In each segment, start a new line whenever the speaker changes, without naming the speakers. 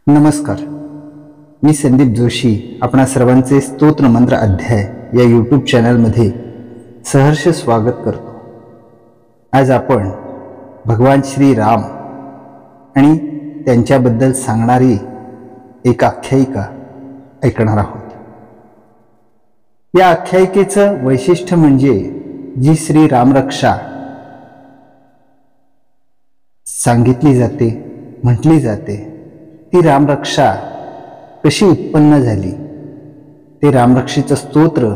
नमस्कार, मी संदीप जोशी आपणा सर्वांचे स्तोत्र मंत्र अध्याय या यूट्यूब चॅनलमध्ये सहर्ष स्वागत करतो। आज आपण भगवान श्री राम आणि त्यांच्याबद्दल सांगणारी एक आख्यायिका ऐकणार आहोत। या आख्यायिकेचं वैशिष्ट्य म्हणजे जी श्री रामरक्षा सांगितली जाते, म्हटली जाते, ती रामरक्षा कशी उत्पन्न झाली, ते रामरक्षेचं स्तोत्र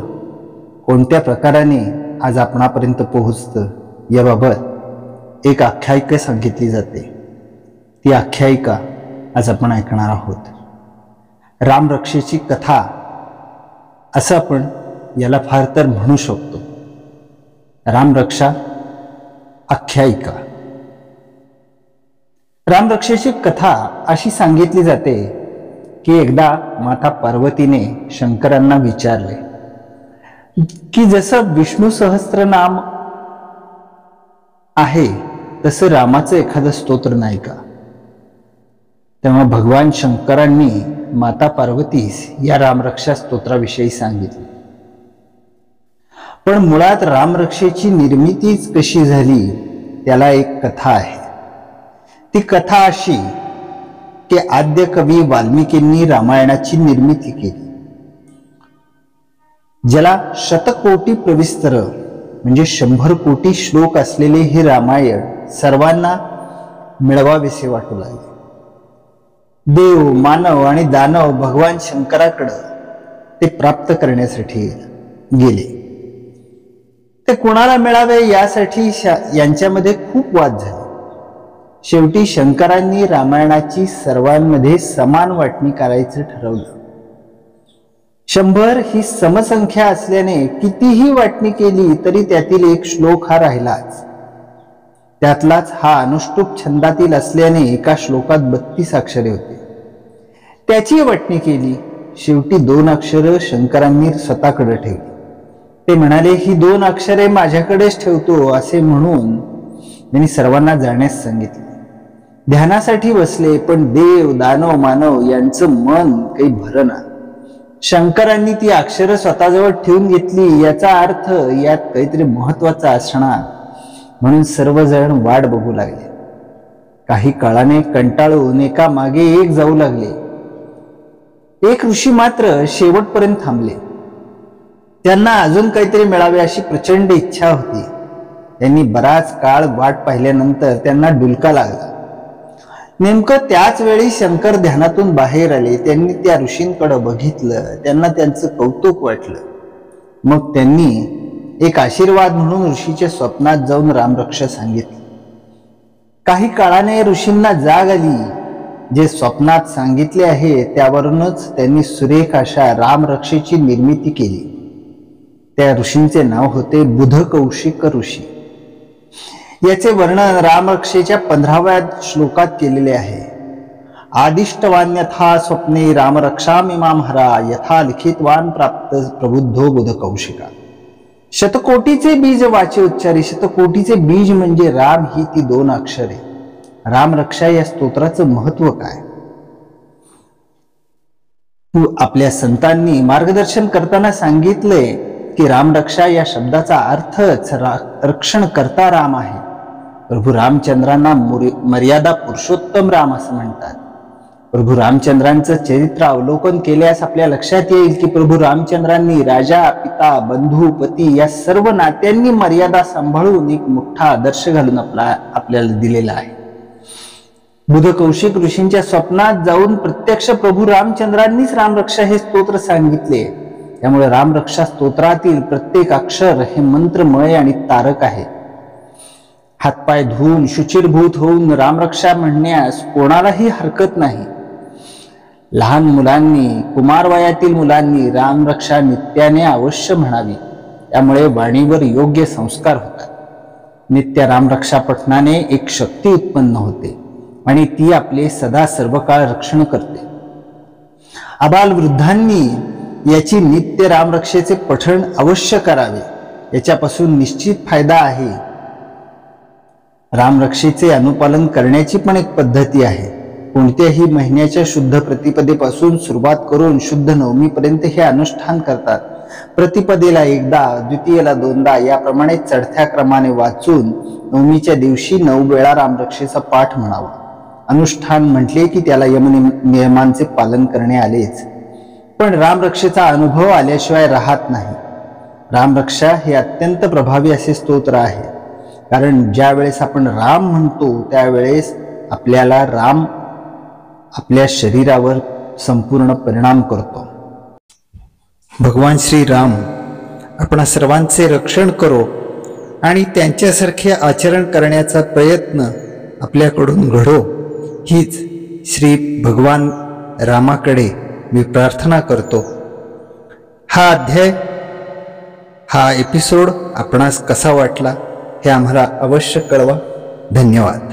कोणत्या प्रकाराने आज आपणापर्यंत पोहोचतं याबाबत एक आख्यायिका सांगितली जाते। ती आख्यायिका आज आपण ऐकणार आहोत। रामरक्षेची कथा असं आपण याला फार तर म्हणू शकतो। रामरक्षा आख्यायिका। रामरक्षेची कथा अशी सांगितली जाते की एकदा माता पार्वतीने शंकरांना विचारले की जसं विष्णू सहस्त्रनाम आहे तसं रामाचं एखादं स्तोत्र नाही का। तेव्हा भगवान शंकरांनी माता पार्वतीस या रामरक्षा स्तोत्राविषयी सांगितले। पण मुळात रामरक्षेची निर्मितीच कशी झाली त्याला एक कथा आहे। ती कथा अशी की आद्य कवी वाल्मिकींनी रामायणाची निर्मिती केली, ज्याला शतकोटी प्रविस्तर म्हणजे 100 कोटी श्लोक असलेले हे रामायण सर्वांना मिळवावेसे वाटू लागले। देव, मानव आणि दानव भगवान शंकराकडे ते प्राप्त करण्यासाठी गेले। ते कोणाला मिळावे यासाठी यांच्यामध्ये खूप वाद झाले। शेवटी शंकरांनी रामायणाची सर्वांमध्ये समान वाटणी करायचं ठरवलं। 100 ही समसंख्या असल्याने कितीही वाटणी केली तरी त्यातील एक श्लोक हा राहिलाच। त्यातलाच हा अनुष्टुप छंदातील असल्याने एका श्लोकात 32 अक्षरे होते। त्याची वाटणी केली। शेवटी 2 अक्षरे शंकरांनी स्वतःकडे ठेवली। ते म्हणाले, ही 2 अक्षरे माझ्याकडेच ठेवतो असे म्हणून त्यांनी सर्वांना जाण्यास सांगितले। ध्यानासाठी बसले, पण देव, दानव, मानव यांचं मन काही भरेना। शंकरांनी ती अक्षरं स्वतःजवळ ठेवून घेतली, याचा अर्थ यात काहीतरी महत्वाचा असणार म्हणून सर्वजण वाट बघू लागले। काही काळाने कंटाळून एका मागे एक जाऊ लागले। एक ऋषी मात्र शेवटपर्यंत थांबले। त्यांना अजून काहीतरी मिळावे अशी प्रचंड इच्छा होती। त्यांनी बराच काळ वाट पाहिल्यानंतर त्यांना डुलका लागला। नेमकं त्याच वेळी शंकर ध्यानातून बाहेर आले। त्यांनी त्या ऋषींकडे बघितलं, त्यांना त्यांचं कौतुक वाटलं। मग त्यांनी एक आशीर्वाद म्हणून ऋषीच्या स्वप्नात जाऊन रामरक्षा सांगितली। काही काळाने ऋषींना जाग आली। जे स्वप्नात सांगितले आहे त्यावरूनच त्यांनी सुरेख अशा रामरक्षेची निर्मिती केली। त्या ऋषींचे नाव होते बुधकौशिक ऋषी। याचे वर्णन रामरक्षेच्या 15व्या श्लोकात केलेले आहे। आदिष्टवान्यथा स्वप्ने रामरक्षामिमां हरा यथा लिखितवान प्राप्त प्रबुद्धो बुधकौशिका। शतकोटीचे बीज वाचे उच्चारी। शतकोटीचे बीज म्हणजे राम ही ती 2 अक्षरे। रामरक्षा या स्तोत्राचं महत्व काय? आपल्या संतांनी मार्गदर्शन करताना सांगितले की रामरक्षा या शब्दाचा अर्थच रक्षण करता राम आहे। प्रभू रामचंद्रांना मर्यादा पुरुषोत्तम राम असं म्हणतात। प्रभू रामचंद्रांचं चरित्र अवलोकन केल्यास आपल्या लक्षात येईल की प्रभू रामचंद्रांनी राजा, पिता, बंधू, पती या सर्व नात्यांनी मर्यादा सांभाळून एक मोठा आदर्श घालून आपल्याला दिलेला आहे। बुधकौशिक ऋषींच्या स्वप्नात जाऊन प्रत्यक्ष प्रभू रामचंद्रांनीच रामरक्षा हे स्तोत्र सांगितले। त्यामुळे रामरक्षा स्तोत्रातील प्रत्येक अक्षर हे मंत्रमय आणि तारक आहे। हातपाय धुवून शुचिरभूत होऊन रामरक्षा म्हणण्यास कोणालाही हरकत नाही। लहान मुलांनी, कुमारवयातील मुलांनी रामरक्षा नित्याने अवश्य म्हणावी। त्यामुळे वाणीवर योग्य संस्कार होतात। नित्य रामरक्षा पठणाने एक शक्ती उत्पन्न होते आणि ती आपले सदा सर्वकाळ रक्षण करते। आबाल वृद्धांनी याची नित्य रामरक्षेचे पठण अवश्य करावे। याच्यापासून निश्चित फायदा आहे। रामरक्षेचे अनुपालन करण्याची पण एक पद्धती आहे। कोणत्याही महिन्याच्या शुद्ध प्रतिपदेपासून सुरुवात करून शुद्ध नवमीपर्यंत हे अनुष्ठान करतात. प्रतिपदेला एकदा, द्वितीयेला दोनदा याप्रमाणे चढत्या क्रमाने वाचून नवमीच्या दिवशी 9 वेळा रामरक्षेचा पाठ म्हणावा. अनुष्ठान म्हटले की त्याला नियमांचे पालन करणे आलेच. पण रामरक्षेचा अनुभव आल्याशिवाय राहत नाही. रामरक्षा हे अत्यंत प्रभावी असे स्तोत्र आहे. कारण ज्या वेळेस आपण राम म्हणतो त्यावेळेस आपल्याला राम आपल्या शरीरावर संपूर्ण परिणाम करतो. भगवान श्री राम आपणा सर्वांचे रक्षण करो आणि त्यांच्यासारखे आचरण करण्याचा प्रयत्न आपल्याकडून घडो, हीच श्री भगवान रामाकडे मी प्रार्थना करतो. हा अध्याय, हा एपिसोड आपणास कसा वाटला हे आम्हाला अवश्य कळवा. धन्यवाद.